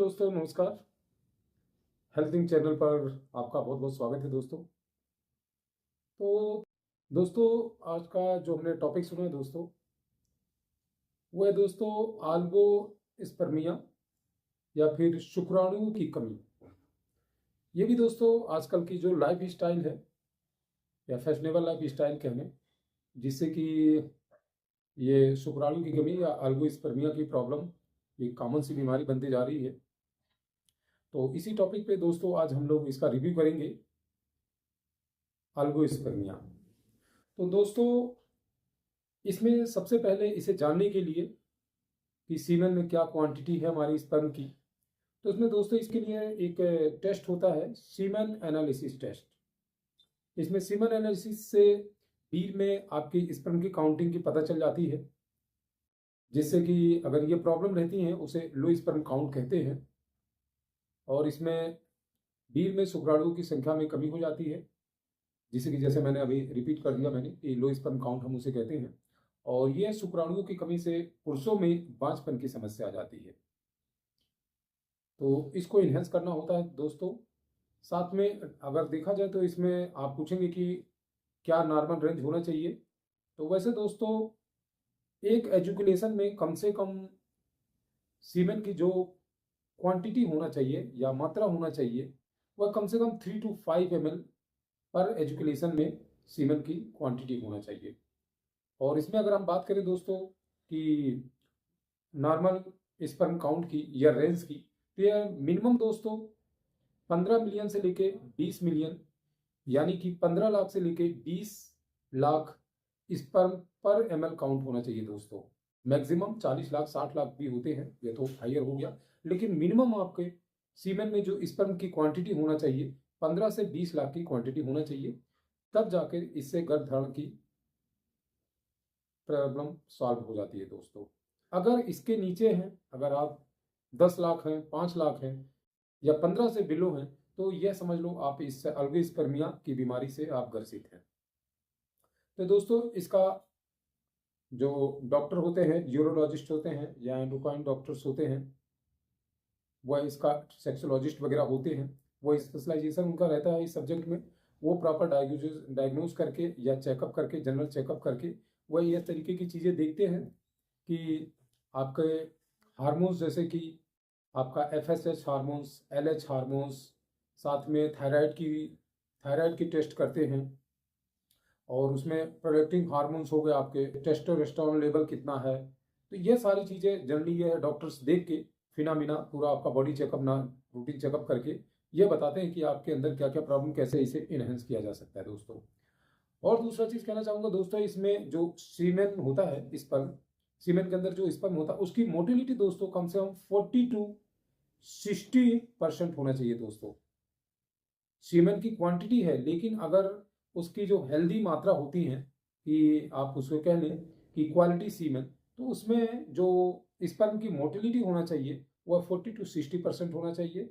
दोस्तों नमस्कार। हेल्थिंग चैनल पर आपका बहुत बहुत स्वागत है दोस्तों। तो दोस्तों आज का जो हमने टॉपिक सुना है दोस्तों, वो है दोस्तों आल्बो स्पर्मिया या फिर शुक्राणुओं की कमी। ये भी दोस्तों आजकल की जो लाइफ स्टाइल है या फैशनेबल लाइफ स्टाइल कहें, जिससे कि ये शुक्राणु की कमी या आल्बो स्पर्मिया की प्रॉब्लम एक कॉमन सी बीमारी बनती जा रही है। तो इसी टॉपिक पे दोस्तों आज हम लोग इसका रिव्यू करेंगे, अल्गोस्पर्मिया। तो दोस्तों इसमें सबसे पहले इसे जानने के लिए कि सीमेन में क्या क्वांटिटी है हमारी स्पर्म की, तो इसमें दोस्तों इसके लिए एक टेस्ट होता है, सीमेन एनालिसिस टेस्ट। इसमें सीमेन एनालिसिस से बीर में आपकी स्पर्म की काउंटिंग की पता चल जाती है, जिससे कि अगर ये प्रॉब्लम रहती है उसे लो स्पर्म काउंट कहते हैं। और इसमें बीर में शुक्राणुओं की संख्या में कमी हो जाती है, जिसे कि जैसे मैंने अभी रिपीट कर दिया मैंने कि लो स्पर्म काउंट हम उसे कहते हैं। और यह शुक्राणुओं की कमी से पुरुषों में बांझपन की समस्या आ जाती है, तो इसको इन्हेंस करना होता है दोस्तों। साथ में अगर देखा जाए तो इसमें आप पूछेंगे कि क्या नॉर्मल रेंज होना चाहिए, तो वैसे दोस्तों एक एजुकेशन में कम से कम सीमेन की जो क्वांटिटी होना चाहिए या मात्रा होना चाहिए वह कम से कम 3 to 5 ml पर एजुकेशन में सीमेन की क्वांटिटी होना चाहिए। और इसमें अगर हम बात करें दोस्तों कि नॉर्मल स्पर्म काउंट की या रेंज की, तो यह मिनिमम दोस्तों 15 मिलियन से लेके 20 मिलियन, यानी कि 15 लाख से लेके 20 लाख स्पर्म पर एमएल काउंट होना चाहिए दोस्तों। मैक्सिमम 40 लाख 60 लाख भी होते हैं, ये तो हायर हो गया, लेकिन मिनिमम आपके सीमेन में जो स्पर्म की क्वांटिटी होना चाहिए 15 से 20 लाख की क्वांटिटी होना चाहिए, तब जाकर इससे गर्भधारण की प्रॉब्लम सॉल्व हो जाती है दोस्तों। अगर इसके नीचे हैं, अगर आप 10 लाख हैं, 5 लाख हैं या 15 से बिलो हैं, तो यह समझ लो आप इस अल्गोस्पर्मिया की बीमारी से आप ग्रसित हैं। तो दोस्तों इसका जो डॉक्टर होते हैं, यूरोलॉजिस्ट होते हैं या एंडोक्राइन डॉक्टर्स होते हैं, वह इसका सेक्सोलॉजिस्ट वगैरह होते हैं, वो स्पेशलाइजेशन उनका रहता है इस सब्जेक्ट में। वो प्रॉपर डायग्नोज करके या चेकअप करके, जनरल चेकअप करके वह इस तरीके की चीज़ें देखते हैं कि आपके हार्मोन्स, जैसे कि आपका एफएसएच हार्मोन्स, एलएच हार्मोन्स, साथ में थायराइड की टेस्ट करते हैं। और उसमें प्रोडक्टिव हार्मोन्स हो गए, आपके टेस्टोस्टेरोन लेवल कितना है, तो ये सारी चीज़ें जनरली ये डॉक्टर्स देख के फिनामिना पूरा आपका बॉडी चेकअप ना रूटीन चेकअप करके ये बताते हैं कि आपके अंदर क्या क्या प्रॉब्लम, कैसे इसे इनहेंस किया जा सकता है दोस्तों। और दूसरा चीज़ कहना चाहूँगा दोस्तों, इसमें जो सीमेन होता है, स्पर्म, सीमेन के अंदर जो स्पर्म होता है उसकी मोटिलिटी दोस्तों कम से कम 40 to 60% होना चाहिए दोस्तों। सीमेन की क्वांटिटी है, लेकिन अगर उसकी जो हेल्दी मात्रा होती है, कि आप उसको कह लें कि क्वालिटी सीमेन, तो उसमें जो स्पर्म की मोटिलिटी होना चाहिए वह 40 to 60% होना चाहिए,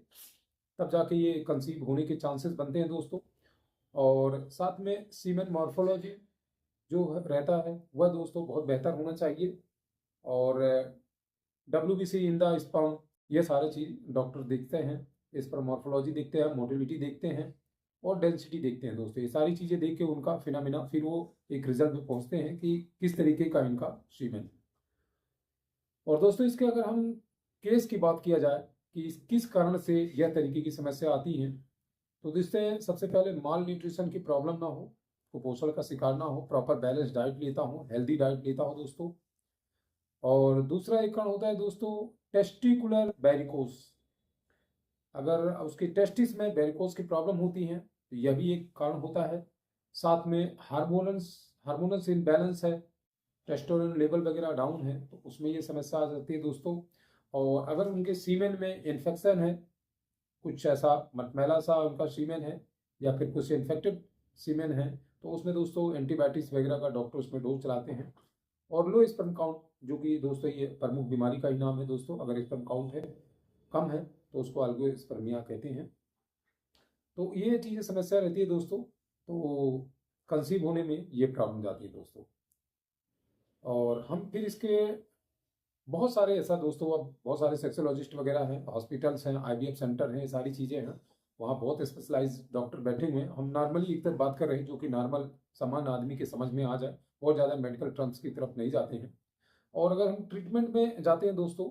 तब जाके ये कंसीव होने के चांसेस बनते हैं दोस्तों। और साथ में सीमेन मॉर्फोलॉजी जो रहता है वह दोस्तों बहुत बेहतर होना चाहिए। और WBC इन द स्पर्म, ये सारे चीज़ डॉक्टर देखते हैं, इस पर मॉर्फोलॉजी देखते हैं, मोटिलिटी देखते हैं और डेंसिटी देखते हैं दोस्तों। ये सारी चीज़ें देख के उनका फिनोमिना फिर वो एक रिजल्ट पे पहुंचते हैं कि किस तरीके का इनका सीमेन। और दोस्तों इसके अगर हम केस की बात किया जाए कि किस कारण से यह तरीके की समस्या आती है, तो जिससे सबसे पहले माल न्यूट्रिशन की प्रॉब्लम ना हो, कुपोषण का शिकार ना हो, प्रॉपर बैलेंस डाइट लेता हो, हेल्दी डाइट लेता हो दोस्तों। और दूसरा एक कारण होता है दोस्तों टेस्टिकुलर वेरिकोस, अगर उसकी टेस्टिस में वेरिकोस की प्रॉब्लम होती है तो यह भी एक कारण होता है। साथ में हार्मोनल्स इनबैलेंस है, टेस्टोस्टेरोन लेवल वगैरह डाउन है, तो उसमें ये समस्या आ जाती है दोस्तों। और अगर उनके सीमेन में इन्फेक्शन है, कुछ ऐसा मटमैला सा उनका सीमेन है या फिर कुछ इन्फेक्टेड सीमेन है, तो उसमें दोस्तों एंटीबायोटिक्स वगैरह का डॉक्टर उसमें डोज चलाते हैं। और लो स्पर्म काउंट, जो कि दोस्तों ये प्रमुख बीमारी का ही नाम है दोस्तों, अगर स्पर्म काउंट है कम है तो उसको अल्गोस्पर्मिया कहते हैं। तो ये चीज़ें समस्या रहती है दोस्तों, तो कंसीव होने में ये प्रॉब्लम जाती है दोस्तों। और हम फिर इसके बहुत सारे ऐसा दोस्तों, अब बहुत सारे सेक्सोलॉजिस्ट वगैरह हैं, हॉस्पिटल्स हैं, आईवीएफ सेंटर हैं, ये सारी चीज़ें हैं। वहाँ बहुत स्पेशलाइज्ड डॉक्टर बैठे हुए हैं। हम नॉर्मली एक तरफ बात कर रहे हैं जो कि नॉर्मल सामान्य आदमी के समझ में आ जाए, बहुत ज़्यादा मेडिकल टर्म्स की तरफ नहीं जाते हैं। और अगर हम ट्रीटमेंट में जाते हैं दोस्तों,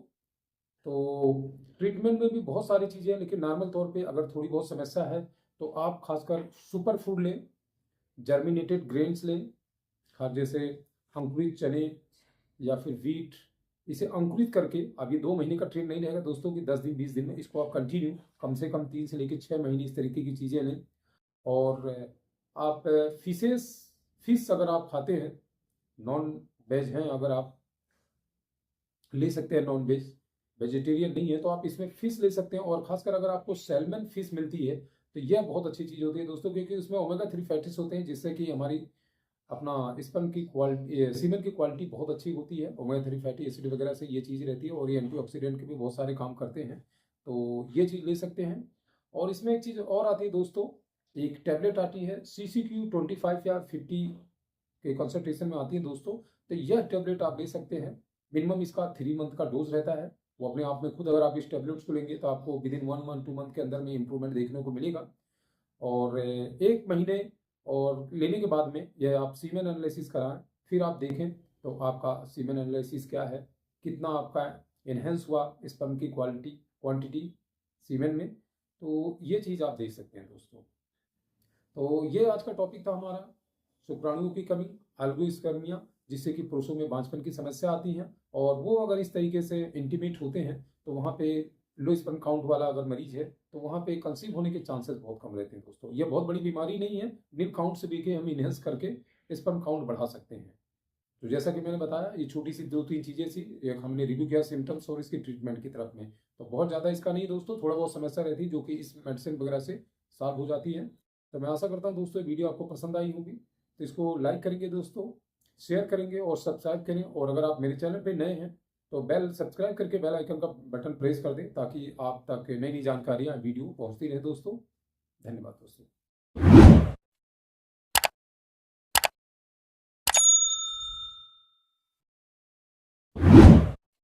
तो ट्रीटमेंट में भी बहुत सारी चीज़ें हैं, लेकिन नॉर्मल तौर पे अगर थोड़ी बहुत समस्या है तो आप खासकर सुपर फूड लें, जर्मिनेटेड ग्रेन्स लें, खास जैसे अंकुरित चने या फिर व्हीट। इसे अंकुरित करके, अब ये 2 महीने का ट्रेंड नहीं रहेगा दोस्तों कि 10 दिन 20 दिन में, इसको आप कंटिन्यू कम से कम 3 से लेकर 6 महीने इस तरीके की चीज़ें लें। और आप फिश अगर आप खाते हैं, नॉन वेज हैं अगर आप, ले सकते हैं नॉन वेज, वेजिटेरियन नहीं है तो आप इसमें फिश ले सकते हैं। और खासकर अगर आपको सैल्मन फिश मिलती है तो यह बहुत अच्छी चीज़ होती है दोस्तों, क्योंकि उसमें ओमेगा 3 फैटिस होते हैं, जिससे कि हमारी अपना स्पर्म की क्वालिटी, सीमेन की क्वालिटी बहुत अच्छी होती है। ओमेगा 3 फैटी एसिड वगैरह से ये चीज़ रहती है, और ये एंटीऑक्सीडेंट के भी बहुत सारे काम करते हैं, तो ये चीज़ ले सकते हैं। और इसमें एक चीज़ और आती है दोस्तों, एक टैबलेट आती है CCQ 25 या 50 के कंसंट्रेशन में आती है दोस्तों। तो यह टैबलेट आप ले सकते हैं। मिनिमम इसका 3 मंथ का डोज रहता है। वो अपने आप में खुद, अगर आप इस टैबलेट्स को लेंगे तो आपको विदिन 1 मंथ 2 मंथ के अंदर में इंप्रूवमेंट देखने को मिलेगा। और 1 महीने और लेने के बाद में यह आप सीमेन एनालिसिस कराएं, फिर आप देखें तो आपका सीमेन एनालिसिस क्या है, कितना आपका एनहेंस हुआ स्पर्म की क्वांटिटी सीमेन में। तो ये चीज़ आप देख सकते हैं दोस्तों। तो ये आज का टॉपिक था हमारा, शुक्राणुओं की कमी, एल्गोस्पर्मिया, जिससे कि पुरुषों में बांझपन की समस्या आती है। और वो अगर इस तरीके से इंटीमेट होते हैं तो वहाँ पे लो स्पर्म काउंट वाला अगर मरीज है तो वहाँ पे कंसीव होने के चांसेस बहुत कम रहते हैं दोस्तों। ये बहुत बड़ी बीमारी नहीं है, मिल्क काउंट से भी के हम इनहेंस करके स्पर्म काउंट बढ़ा सकते हैं। तो जैसा कि मैंने बताया, ये छोटी सी 2-3 चीज़ें थी, एक हमने रिव्यू किया सिम्टम्स और इसकी ट्रीटमेंट की तरफ में। तो बहुत ज़्यादा इसका नहीं दोस्तों, थोड़ा बहुत समस्या रहती है जो कि इस मेडिसिन वगैरह से सॉल्व हो जाती है। तो मैं आशा करता हूँ दोस्तों ये वीडियो आपको पसंद आई होगी। तो इसको लाइक करेंगे दोस्तों, शेयर करेंगे और सब्सक्राइब करें। और अगर आप मेरे चैनल पे नए हैं तो सब्सक्राइब करके बेल आइकन का बटन प्रेस कर दें, ताकि आप तक नई नई जानकारियाँ वीडियो पहुँचती रहे दोस्तों। धन्यवाद दोस्तों।